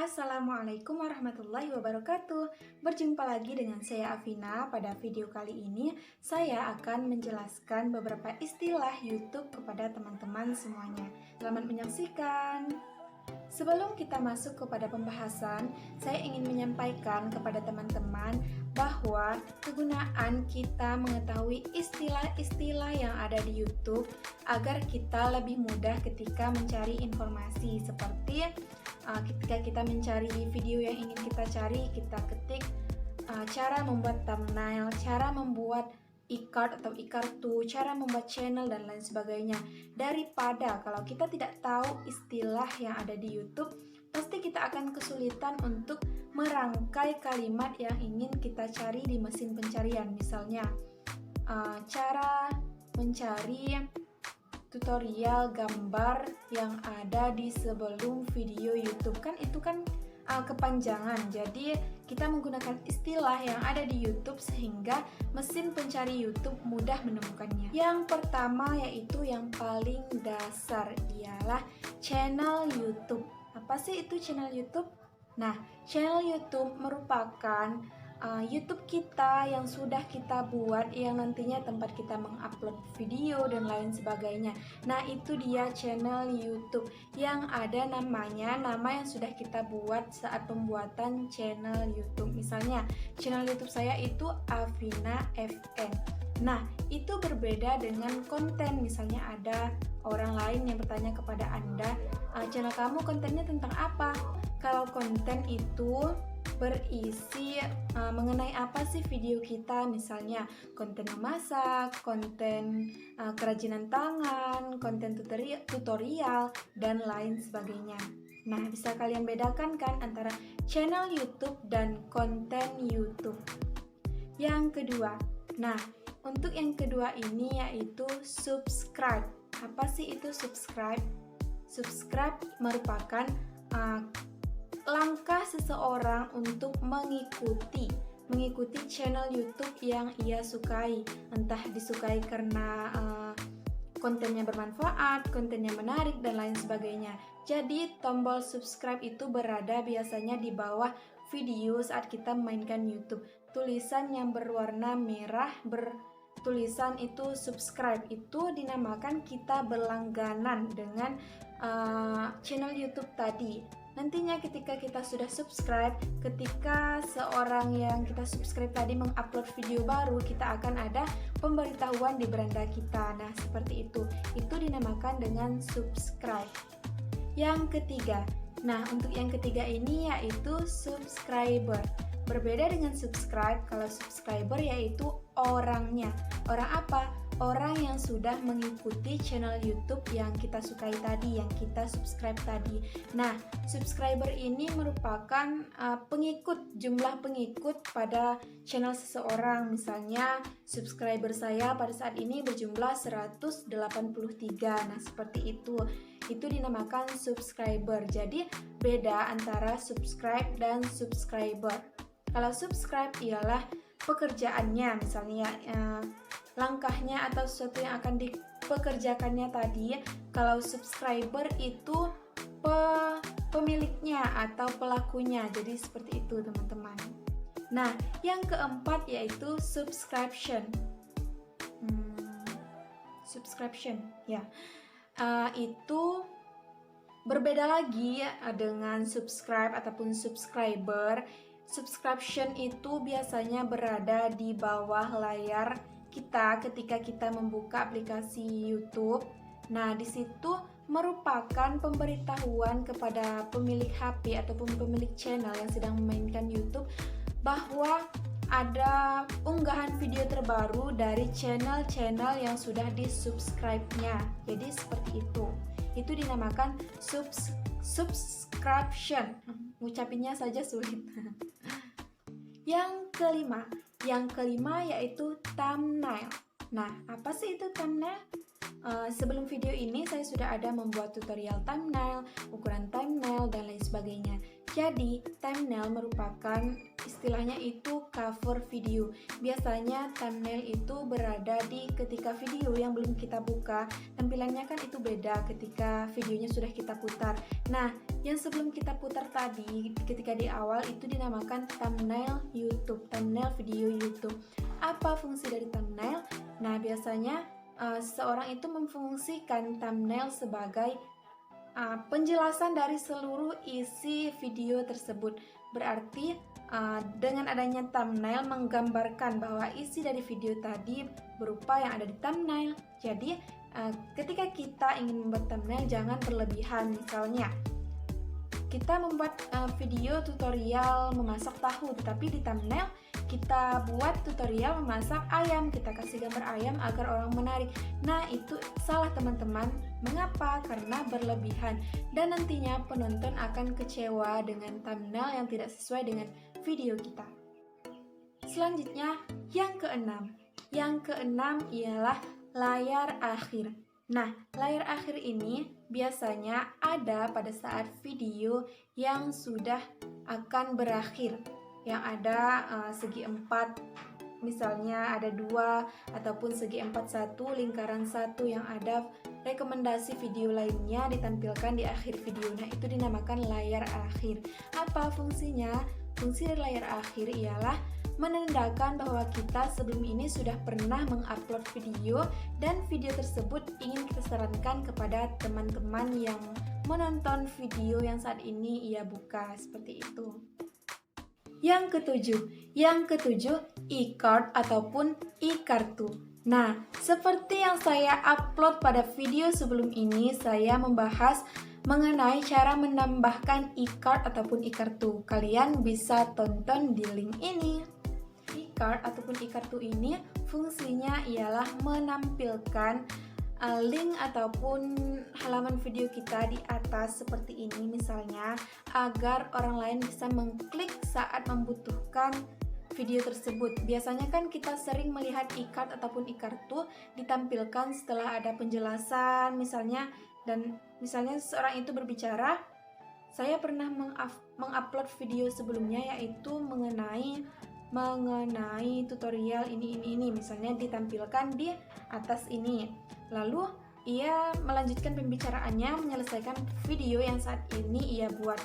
Assalamualaikum warahmatullahi wabarakatuh. Berjumpa lagi dengan saya Afina. Pada video kali ini saya akan menjelaskan beberapa istilah YouTube kepada teman-teman semuanya. Selamat menyaksikan. Sebelum kita masuk kepada pembahasan, saya ingin menyampaikan kepada teman-teman bahwa kegunaan kita mengetahui istilah-istilah yang ada di YouTube agar kita lebih mudah ketika mencari informasi, seperti ketika kita mencari video yang ingin kita cari, kita ketik cara membuat thumbnail, cara membuat e-card atau e-kartu, cara membuat channel dan lain sebagainya. Daripada kalau kita tidak tahu istilah yang ada di YouTube, pasti kita akan kesulitan untuk merangkai kalimat yang ingin kita cari di mesin pencarian. Misalnya cara mencari tutorial gambar yang ada di sebelum video YouTube, kan itu kan kepanjangan. Jadi kita menggunakan istilah yang ada di YouTube sehingga mesin pencari YouTube mudah menemukannya. Yang pertama, yaitu yang paling dasar, ialah channel YouTube. Apa sih itu channel YouTube? Nah, channel YouTube merupakan YouTube kita yang sudah kita buat, yang nantinya tempat kita mengupload video dan lain sebagainya. Nah, itu dia channel YouTube yang ada nama yang sudah kita buat saat pembuatan channel YouTube. Misalnya, channel YouTube saya itu Afina FN. Nah, itu berbeda dengan konten. Misalnya ada orang lain yang bertanya kepada Anda, channel kamu kontennya tentang apa? Kalau konten itu berisi mengenai apa sih video kita, misalnya konten memasak, konten kerajinan tangan, konten tutorial, dan lain sebagainya. Nah, bisa kalian bedakan kan antara channel YouTube dan konten YouTube. Yang kedua, nah untuk yang kedua ini yaitu subscribe. Apa sih itu subscribe? Subscribe merupakan langkah seseorang untuk mengikuti channel YouTube yang ia sukai, entah disukai karena kontennya bermanfaat, kontennya menarik, dan lain sebagainya. Jadi tombol subscribe itu berada biasanya di bawah video saat kita memainkan YouTube. Tulisan yang berwarna merah bertulisan itu subscribe, itu dinamakan kita berlangganan dengan channel YouTube tadi. Nantinya ketika kita sudah subscribe, ketika seorang yang kita subscribe tadi mengupload video baru, kita akan ada pemberitahuan di beranda kita. Nah, seperti itu. Itu dinamakan dengan subscribe. Yang ketiga. Nah, untuk yang ketiga ini yaitu subscriber. Berbeda dengan subscribe, kalau subscriber yaitu orangnya. Orang apa? Orang yang sudah mengikuti channel YouTube yang kita sukai tadi, yang kita subscribe tadi. Nah, subscriber ini merupakan jumlah pengikut pada channel seseorang. Misalnya, subscriber saya pada saat ini berjumlah 183. Nah, seperti itu. Itu dinamakan subscriber. Jadi, beda antara subscribe dan subscriber. Kalau subscribe ialah pekerjaannya, misalnya langkahnya atau sesuatu yang akan dipekerjakannya tadi. Kalau subscriber itu pemiliknya atau pelakunya. Jadi seperti itu, teman-teman. Nah, yang keempat yaitu subscription. Subscription, ya. Itu berbeda lagi dengan subscribe ataupun subscriber. Subscription itu biasanya berada di bawah layar kita ketika kita membuka aplikasi YouTube. Nah, di situ merupakan pemberitahuan kepada pemilik HP ataupun pemilik channel yang sedang memainkan YouTube bahwa ada unggahan video terbaru dari channel-channel yang sudah di-subscribe-nya. Jadi seperti itu. Itu dinamakan subscription. Ngucapinnya saja sulit. Yang kelima yaitu thumbnail. Nah, apa sih itu thumbnail? Sebelum video ini saya sudah ada membuat tutorial thumbnail, ukuran thumbnail, dan lain sebagainya. Jadi, thumbnail merupakan istilahnya itu cover video. Biasanya thumbnail itu berada di ketika video yang belum kita buka, tampilannya kan itu beda ketika videonya sudah kita putar. Nah, yang sebelum kita putar tadi, ketika di awal itu dinamakan thumbnail YouTube, thumbnail video YouTube. Apa fungsi dari thumbnail? Nah, biasanya seorang itu memfungsikan thumbnail sebagai penjelasan dari seluruh isi video tersebut. Berarti dengan adanya thumbnail menggambarkan bahwa isi dari video tadi berupa yang ada di thumbnail. Jadi ketika kita ingin membuat thumbnail jangan berlebihan. Misalnya kita membuat video tutorial memasak tahu, tetapi di thumbnail kita buat tutorial memasak ayam, kita kasih gambar ayam agar orang menarik. Nah, itu salah teman-teman. Mengapa? Karena berlebihan dan nantinya penonton akan kecewa dengan thumbnail yang tidak sesuai dengan video kita. Selanjutnya, yang keenam. Yang keenam ialah layar akhir. Nah, layar akhir ini biasanya ada pada saat video yang sudah akan berakhir, yang ada segi 4, misalnya ada 2 ataupun segi 4 1, lingkaran 1 yang ada rekomendasi video lainnya ditampilkan di akhir video. Nah, itu dinamakan layar akhir. Apa fungsinya? Fungsi dari layar akhir ialah menandakan bahwa kita sebelum ini sudah pernah mengupload video dan video tersebut ingin kita sarankan kepada teman-teman yang menonton video yang saat ini ia buka, seperti itu. Yang ketujuh, e-card ataupun e-kartu. Nah, seperti yang saya upload pada video sebelum ini, saya membahas mengenai cara menambahkan e-card ataupun e-kartu. Kalian bisa tonton di link ini. E-card ataupun e-kartu ini fungsinya ialah menampilkan link ataupun halaman video kita di atas seperti ini misalnya, agar orang lain bisa mengklik saat membutuhkan video tersebut. Biasanya kan kita sering melihat e-card ataupun e-kartu ditampilkan setelah ada penjelasan misalnya, dan misalnya seorang itu berbicara, saya pernah mengupload video sebelumnya yaitu mengenai tutorial ini misalnya ditampilkan di atas ini. Lalu ia melanjutkan pembicaraannya, menyelesaikan video yang saat ini ia buat.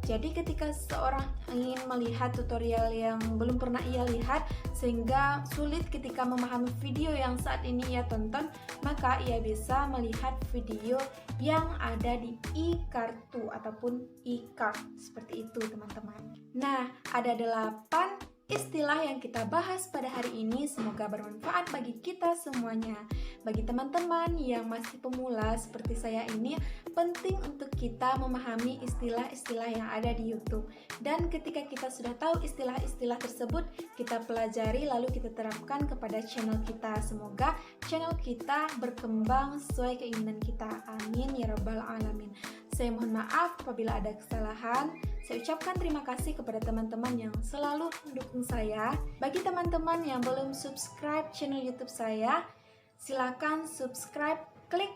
Jadi ketika seorang ingin melihat tutorial yang belum pernah ia lihat sehingga sulit ketika memahami video yang saat ini ia tonton, maka ia bisa melihat video yang ada di e-kartu ataupun e-card, seperti itu teman-teman. Nah, ada 8 istilah yang kita bahas pada hari ini, semoga bermanfaat bagi kita semuanya. Bagi teman-teman yang masih pemula seperti saya ini, penting untuk kita memahami istilah-istilah yang ada di YouTube. Dan ketika kita sudah tahu istilah-istilah tersebut, kita pelajari lalu kita terapkan kepada channel kita. Semoga channel kita berkembang sesuai keinginan kita. Amin ya rabbal alamin. Saya mohon maaf apabila ada kesalahan. Saya ucapkan terima kasih kepada teman-teman yang selalu mendukung saya. Bagi teman-teman yang belum subscribe channel YouTube saya, silakan subscribe, klik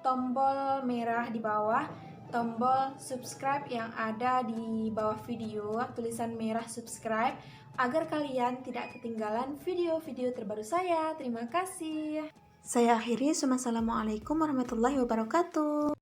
tombol merah di bawah, tombol subscribe yang ada di bawah video, tulisan merah subscribe, agar kalian tidak ketinggalan video-video terbaru saya. Terima kasih. Saya akhiri. Wassalamualaikum warahmatullahi wabarakatuh.